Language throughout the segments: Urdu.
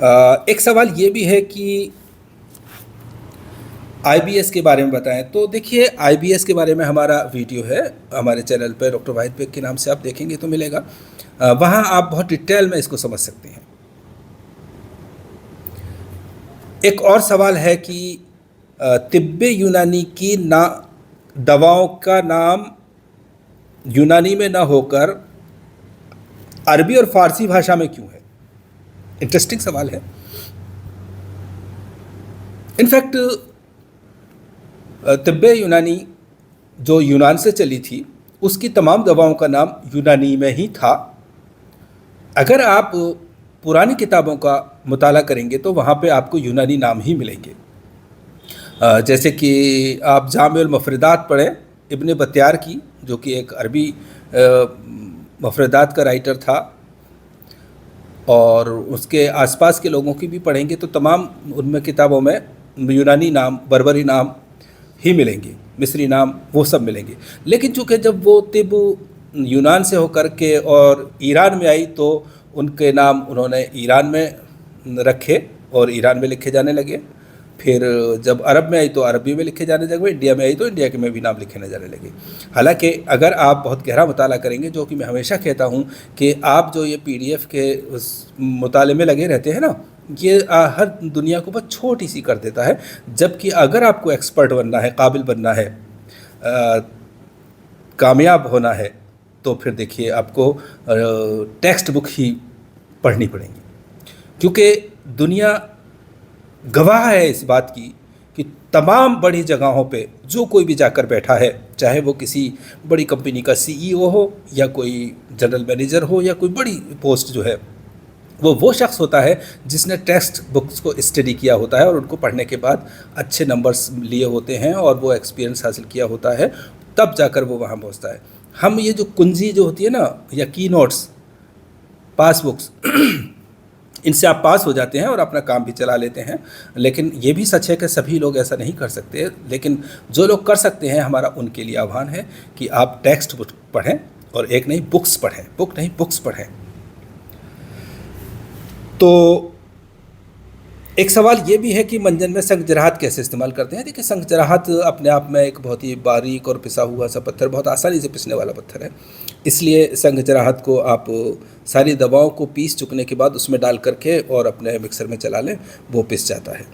ایک سوال یہ بھی ہے کہ آئی بی ایس کے بارے میں بتائیں. تو دیکھیے آئی بی ایس کے بارے میں ہمارا ویڈیو ہے ہمارے چینل پہ، ڈاکٹر واحد بیگ کے نام سے آپ دیکھیں گے تو ملے گا. وہاں آپ بہت ڈیٹیل میں اس کو سمجھ سکتے ہیں. ایک اور سوال ہے کہ طب یونانی کی دواؤں کا نام یونانی میں نہ ہو کر عربی اور فارسی بھاشا میں کیوں ہے؟ انٹرسٹنگ سوال ہے. انفیکٹ طب یونانی جو یونان سے چلی تھی اس کی تمام دواؤں کا نام یونانی میں ہی تھا. اگر آپ پرانی کتابوں کا مطالعہ کریں گے تو وہاں پہ آپ کو یونانی نام ہی ملیں گے. جیسے کہ آپ جامع المفردات پڑھیں ابن بطیار کی، جو کہ ایک عربی مفردات کا رائٹر تھا، اور اس کے آس پاس کے لوگوں کی بھی پڑھیں گے تو تمام ان میں کتابوں میں یونانی نام، بربری نام ہی ملیں گے، مصری نام وہ سب ملیں گے. لیکن چونکہ جب وہ طب یونان سے ہو کر کے اور ایران میں آئی تو ان کے نام انہوں نے ایران میں رکھے اور ایران میں لکھے جانے لگے. پھر جب عرب میں آئی تو عربی میں لکھے جانے لگے، انڈیا میں آئی تو انڈیا کے میں بھی نام لکھے جانے لگے. حالانکہ اگر آپ بہت گہرا مطالعہ کریں گے، جو کہ میں ہمیشہ کہتا ہوں کہ آپ جو یہ پی ڈی ایف کے مطالعے میں لگے رہتے ہیں نا، یہ ہر دنیا کو بہت چھوٹی سی کر دیتا ہے. جبکہ اگر آپ کو ایکسپرٹ بننا ہے، قابل بننا ہے، کامیاب ہونا ہے، تو پھر دیکھیے آپ کو ٹیکسٹ بک ہی پڑھنی پڑیں گی. کیونکہ دنیا گواہ ہے اس بات کی کہ تمام بڑی جگہوں پہ جو کوئی بھی جا کر بیٹھا ہے، چاہے وہ کسی بڑی کمپنی کا سی ای او ہو یا کوئی جنرل مینیجر ہو یا کوئی بڑی پوسٹ جو ہے، وہ شخص ہوتا ہے جس نے ٹیکسٹ بکس کو اسٹڈی کیا ہوتا ہے اور ان کو پڑھنے کے بعد اچھے نمبرز لیے ہوتے ہیں اور وہ ایکسپیرینس حاصل کیا ہوتا ہے، تب جا کر وہ وہاں پہنچتا ہے. ہم یہ جو کنجی جو ہوتی ہے نا، یا کی نوٹس، پاس بکس، ان سے آپ پاس ہو جاتے ہیں اور اپنا کام بھی چلا لیتے ہیں. لیکن یہ بھی سچ ہے کہ سبھی لوگ ایسا نہیں کر سکتے. لیکن جو لوگ کر سکتے ہیں، ہمارا ان کے لیے آہوان ہے کہ آپ ٹیکسٹ بک پڑھیں، اور ایک نہیں بکس پڑھیں، بک نہیں بکس پڑھیں. تو ایک سوال یہ بھی ہے کہ منجن میں سنگ جراحت کیسے استعمال کرتے ہیں. دیکھیے سنگ جراحت اپنے آپ میں ایک بہت ہی باریک اور پسا ہوا سا پتھر، بہت آسانی سے پسنے والا پتھر ہے. اس لیے سنگ جراحت کو آپ ساری دواؤں کو پیس چکنے کے بعد اس میں ڈال کر کے اور اپنے مکسر میں چلا لیں، وہ پس جاتا ہے.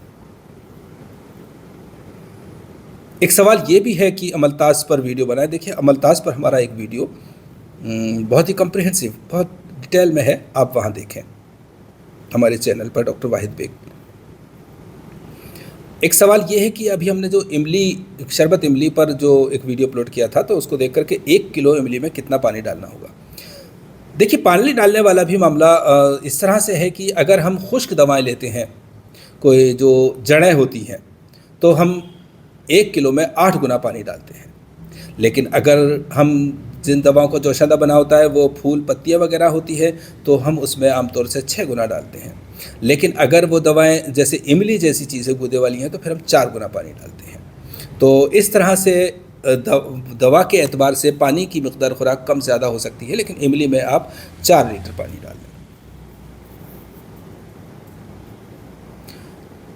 ایک سوال یہ بھی ہے کہ عملتاز پر ویڈیو بنائیں. دیکھیے عملتاز پر ہمارا ایک ویڈیو بہت ہی کمپریہنسو، بہت ڈیٹیل میں ہے، آپ وہاں دیکھیں ہمارے چینل پر ڈاکٹر واحد بیگ. ایک سوال یہ ہے کہ ابھی ہم نے جو شربت املی پر جو ایک ویڈیو اپلوڈ کیا تھا، تو اس کو دیکھ کر کے 1 کلو املی میں کتنا پانی ڈالنا ہوگا. دیکھیے پانی ڈالنے والا بھی معاملہ اس طرح سے ہے کہ اگر ہم خشک دوائیں لیتے ہیں، کوئی جو جڑیں ہوتی ہیں، تو ہم 1 کلو میں 8 گنا پانی ڈالتے ہیں. لیکن اگر ہم جن دواؤں کو جوشندہ بنا ہوتا ہے وہ پھول پتیاں وغیرہ ہوتی ہے، تو ہم اس میں عام طور سے 6 گنا ڈالتے ہیں. لیکن اگر وہ دوائیں جیسے املی جیسی چیزیں گودے والی ہیں تو پھر ہم 4 گنا پانی ڈالتے ہیں. تو اس طرح سے دوا کے اعتبار سے پانی کی مقدار خوراک کم زیادہ ہو سکتی ہے، لیکن املی میں آپ 4 لیٹر پانی ڈال دیں.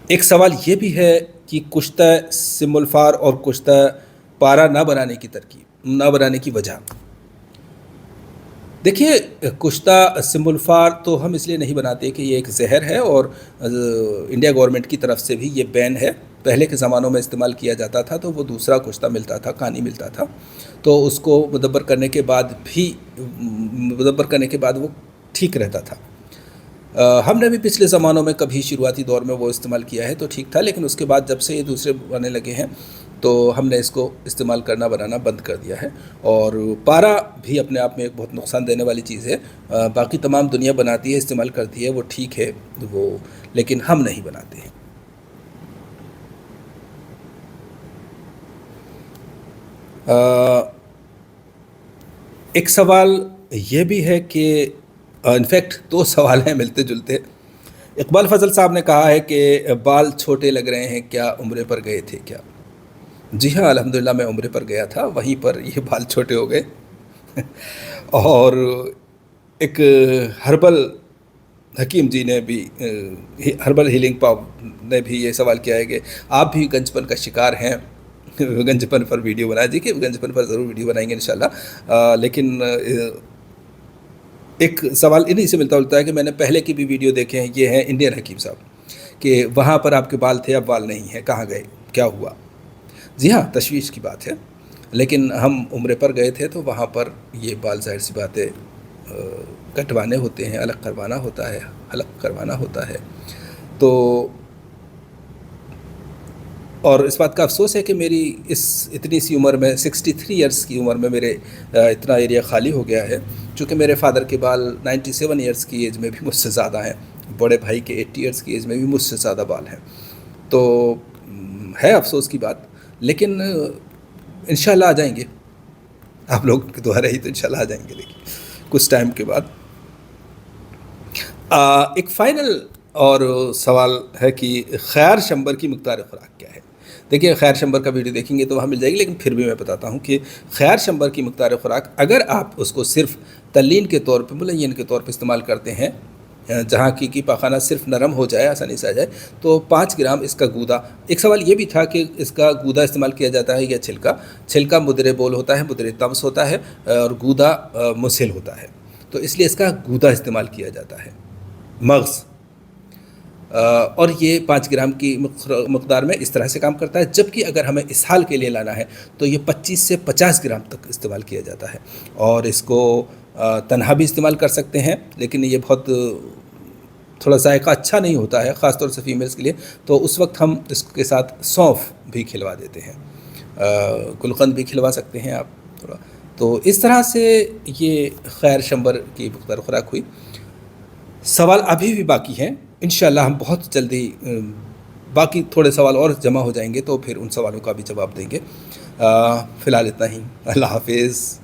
ایک سوال یہ بھی ہے کہ کشتہ سمولفار اور کشتہ پارا نہ بنانے کی وجہ. دیکھیے کشتہ سمولفار تو ہم اس لیے نہیں بناتے کہ یہ ایک زہر ہے، اور انڈیا گورنمنٹ کی طرف سے بھی یہ بین ہے. پہلے کے زمانوں میں استعمال کیا جاتا تھا تو وہ دوسرا کشتہ ملتا تھا، کہانی ملتا تھا، تو اس کو مدبر کرنے کے بعد وہ ٹھیک رہتا تھا. ہم نے بھی پچھلے زمانوں میں کبھی شروعاتی دور میں وہ استعمال کیا ہے تو ٹھیک تھا، لیکن اس کے بعد جب سے یہ دوسرے آنے لگے ہیں تو ہم نے اس کو استعمال بنانا بند کر دیا ہے. اور پارا بھی اپنے آپ میں ایک بہت نقصان دینے والی چیز ہے. باقی تمام دنیا بناتی ہے، استعمال کرتی ہے، وہ ٹھیک ہے وہ، لیکن ہم نہیں بناتے ہیں. ایک سوال یہ بھی ہے کہ انفیکٹ 2 سوال ہیں ملتے جلتے. اقبال فضل صاحب نے کہا ہے کہ بال چھوٹے لگ رہے ہیں کیا، عمرے پر گئے تھے کیا؟ جی ہاں، الحمدللہ میں عمرے پر گیا تھا، وہیں پر یہ بال چھوٹے ہو گئے. اور ایک حکیم جی نے بھی ہربل ہیلنگ پاؤ نے بھی یہ سوال کیا ہے کہ آپ بھی گنجپن کا شکار ہیں، گنجپن پر ویڈیو بنا دی، کہ گنجپن پر ضرور ویڈیو بنائیں گے انشاءاللہ، لیکن ایک سوال انہی سے ملتا جلتا ہے کہ میں نے پہلے کی بھی ویڈیو دیکھے ہیں، یہ ہیں انڈین حکیم صاحب، کہ وہاں پر آپ کے بال تھے اب بال نہیں ہیں، کہاں گئے، کیا ہوا؟ جی ہاں، تشویش کی بات ہے، لیکن ہم عمرے پر گئے تھے تو وہاں پر یہ بال ظاہر سی بات ہے کٹوانے ہوتے ہیں، الگ کروانا ہوتا ہے، حلق کروانا ہوتا ہے، تو اور اس بات کا افسوس ہے کہ میری اتنی سی عمر میں 63 ایئرس کی عمر میں میرے اتنا ایریا خالی ہو گیا ہے، چونکہ میرے فادر کے بال 97 ایئرس کی ایج میں بھی مجھ سے زیادہ ہیں، بڑے بھائی کے 80 ایئرس کی ایج میں بھی مجھ سے زیادہ بال ہیں، تو ہے افسوس کی بات، لیکن انشاءاللہ آ جائیں گے، آپ لوگ کی دعا رہی تو انشاءاللہ آ جائیں گے، لیکن کچھ ٹائم کے بعد۔ ایک فائنل اور سوال ہے کہ خیار شمبر کی مقدار خوراک کیا ہے؟ دیکھیے، خیار شمبر کا ویڈیو دیکھیں گے تو وہاں مل جائے گی، لیکن پھر بھی میں بتاتا ہوں کہ خیار شمبر کی مقدار خوراک اگر آپ اس کو صرف تلین کے طور پہ، ملین کے طور پہ استعمال کرتے ہیں، جہاں کی پاخانہ صرف نرم ہو جائے، آسانی سے آ جائے، تو 5 گرام اس کا گودا۔ ایک سوال یہ بھی تھا کہ اس کا گودا استعمال کیا جاتا ہے یا چھلکا مدرے بول ہوتا ہے، مدرے طمس ہوتا ہے، اور گودا مسل ہوتا ہے، تو اس لیے اس کا گودا استعمال کیا جاتا ہے، مغز، اور یہ 5 گرام کی مقدار میں اس طرح سے کام کرتا ہے، جبکہ اگر ہمیں اسہال کے لیے لانا ہے تو یہ 25 سے 50 گرام تک استعمال کیا جاتا ہے، اور اس کو تنہا بھی استعمال کر سکتے ہیں، لیکن یہ بہت تھوڑا ذائقہ اچھا نہیں ہوتا ہے، خاص طور سے فیمیلز کے لیے، تو اس وقت ہم اس کے ساتھ سونف بھی کھلوا دیتے ہیں، گلقند بھی کھلوا سکتے ہیں آپ تھوڑا، تو اس طرح سے یہ خیر شمبر کی مقدار خوراک ہوئی۔ سوال ابھی بھی باقی ہیں، انشاءاللہ ہم بہت جلدی باقی تھوڑے سوال اور جمع ہو جائیں گے تو پھر ان سوالوں کا بھی جواب دیں گے، فی الحال اتنا ہی، اللہ حافظ۔